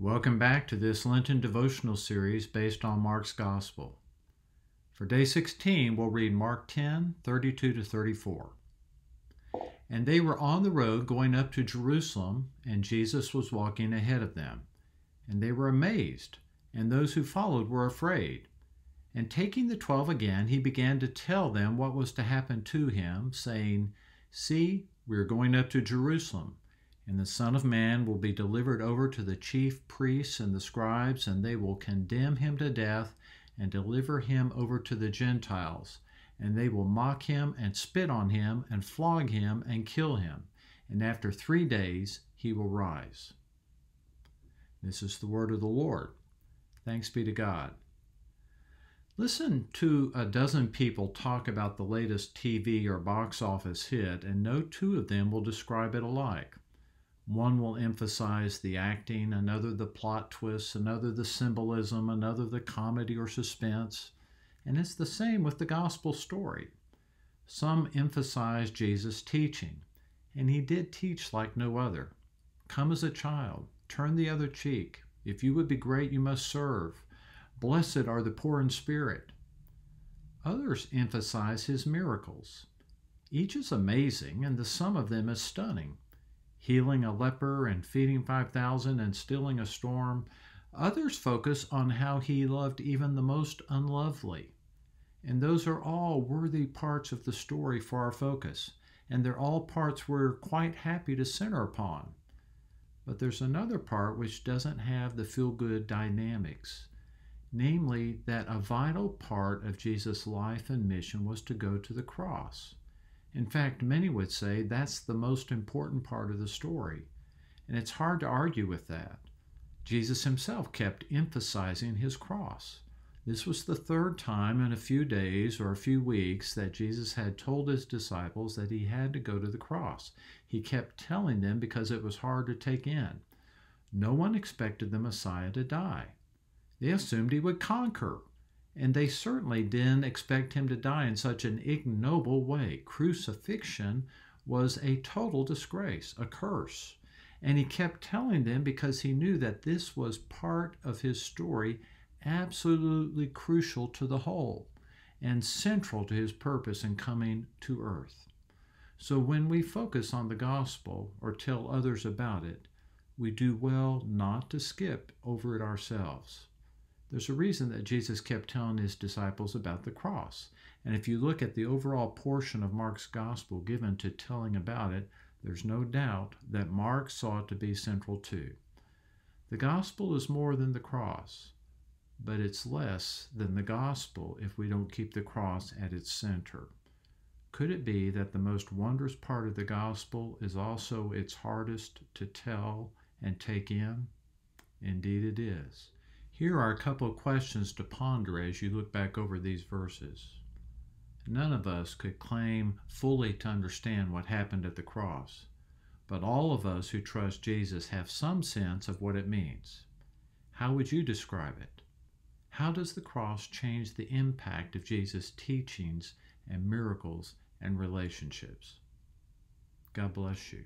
Welcome back to this Lenten devotional series based on Mark's Gospel. For day 16, we'll read Mark 10:32 to 34. And they were on the road going up to Jerusalem, and Jesus was walking ahead of them. And they were amazed, and those who followed were afraid. And taking the 12 again, he began to tell them what was to happen to him, saying, "See, we are going up to Jerusalem. And the Son of Man will be delivered over to the chief priests and the scribes, and they will condemn him to death and deliver him over to the Gentiles. And they will mock him and spit on him and flog him and kill him. And after 3 days he will rise." This is the word of the Lord. Thanks be to God. Listen to a dozen people talk about the latest TV or box office hit, and no two of them will describe it alike. One will emphasize the acting, another the plot twists, another the symbolism, another the comedy or suspense. And it's the same with the gospel story. Some emphasize Jesus' teaching, and he did teach like no other. Come as a child, turn the other cheek. If you would be great, you must serve. Blessed are the poor in spirit. Others emphasize his miracles. Each is amazing, and the sum of them is stunning. Healing a leper and feeding 5,000 and stilling a storm. Others focus on how he loved even the most unlovely. And those are all worthy parts of the story for our focus, and they're all parts we're quite happy to center upon. But there's another part which doesn't have the feel-good dynamics, namely that a vital part of Jesus' life and mission was to go to the cross. In fact, many would say that's the most important part of the story, and it's hard to argue with that. Jesus himself kept emphasizing his cross. This was the third time in a few days or a few weeks that Jesus had told his disciples that he had to go to the cross. He kept telling them because it was hard to take in. No one expected the Messiah to die. They assumed he would conquer. And they certainly didn't expect him to die in such an ignoble way. Crucifixion was a total disgrace, a curse. And he kept telling them because he knew that this was part of his story, absolutely crucial to the whole and central to his purpose in coming to earth. So when we focus on the gospel or tell others about it, we do well not to skip over it ourselves. There's a reason that Jesus kept telling his disciples about the cross. And if you look at the overall portion of Mark's gospel given to telling about it, there's no doubt that Mark saw it to be central too. The gospel is more than the cross, but it's less than the gospel if we don't keep the cross at its center. Could it be that the most wondrous part of the gospel is also its hardest to tell and take in? Indeed it is. Here are a couple of questions to ponder as you look back over these verses. None of us could claim fully to understand what happened at the cross, but all of us who trust Jesus have some sense of what it means. How would you describe it? How does the cross change the impact of Jesus' teachings and miracles and relationships? God bless you.